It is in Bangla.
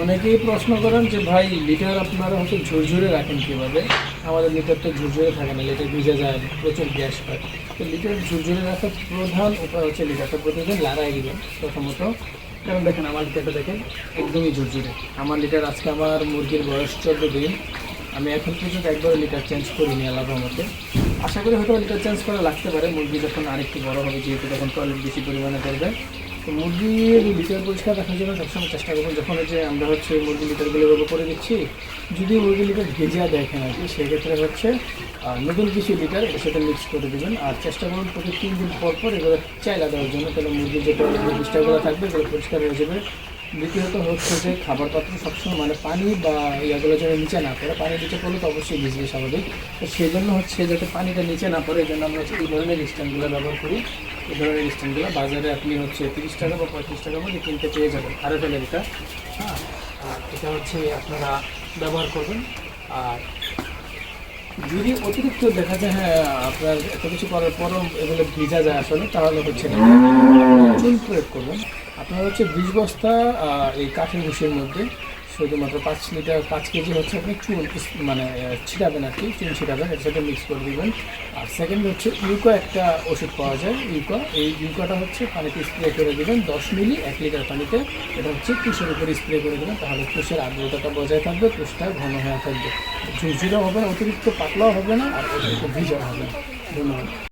অনেকেই প্রশ্ন করেন যে ভাই লিটার আপনারা হয়তো ঝুরঝুরে রাখেন কীভাবে। আমাদের লিটার তো ঝুরঝুরে থাকে না, লিটার ভিজে যায়, প্রচুর গ্যাস হয়। তো লিটার ঝুরঝুরে রাখার প্রধান উপায় হচ্ছে লিটারটা প্রতিদিন লাগাই দিবেন প্রথমত। কারণ দেখেন আমার লিটারটা দেখেন একদমই ঝুরঝুরে। আমার লিটার আজকে আমার মুরগির বয়স 14 দিন, আমি এখন পর্যন্ত একবারও লিটার চেঞ্জ করিনি আল্লাহর রহমতে। আশা করি হয়তো লিটার চেঞ্জ করা লাগতে পারে, মুরগি যখন আরেকটু বড় হবে, যেহেতু তখন টয়লেট বেশি পরিমাণে করবে। তো মুরগির লিটার পরিষ্কার রাখার জন্য সবসময় চেষ্টা করবেন, যখন যে আমরা হচ্ছে মুরগির লিটারগুলো এভাবে করে দিচ্ছি, যদি মুরগির লিটার ভেজা দেখেন আর কি, সেক্ষেত্রে হচ্ছে নতুন কিছু লিটার এর সাথে মিক্স করে দেবেন। আর চেষ্টা করুন প্রতি 3 দিন পর পর এগুলো চাইলা দেওয়ার জন্য, তাহলে মুরগির যে টয়লেট পরিষ্কারগুলো থাকবে এগুলো পরিষ্কার হয়ে যাবে। দ্বিতীয়ত হচ্ছে যে খাবার পাত্র সবসময় মানে পানি বা ইয়াগুলো যেন নিচে না পড়ে, পানি নিচে পড়লে তো অবশ্যই ভিজবে স্বাভাবিক। তো সেই জন্য হচ্ছে যাতে পানিটা নিচে না পড়ে, এই জন্য আমরা হচ্ছে এই ধরনের স্ট্যান্ডগুলো ব্যবহার করি। এই ধরনের স্ট্যান্ডগুলো বাজারে আপনি হচ্ছে 30 টাকা বা 35 টাকার মধ্যে কিনতে পেয়ে যাবেন, আরএফএলের এটা। হ্যাঁ, আর এটা হচ্ছে আপনারা ব্যবহার করবেন। আর যদি অতিরিক্ত দেখা যায় হ্যাঁ আপনার এত কিছু করার পরও এগুলো ভিজা যায় আসলে, তাহলে হচ্ছে চুন প্রয়োগ করবেন। আপনার হচ্ছে 20 বস্তা এই কাঠের ভুষির মধ্যে শুধুমাত্র 5 কেজি হচ্ছে আপনি চুন মানে ছিটাবেন আর কি, চুন ছিটাবেন, এর সাথে মিক্স করে দেবেন। আর সেকেন্ড হচ্ছে ইউকো একটা ওষুধ পাওয়া যায়, ইউকো। এই ইউকোটা হচ্ছে পানিতে স্প্রে করে দেবেন 10 মিলি 1 লিটার পানিতে। এটা হচ্ছে তুষের উপরে স্প্রে করে দেবেন, তাহলে তুষের আর্দ্রতাটা বজায় থাকবে, তুষটা ঘন হয়ে থাকবে, ঝুরঝুরে হবে না, অতিরিক্ত পাতলাও হবে না, আর অতিরিক্ত ভিজাও হবে না। ধন্যবাদ।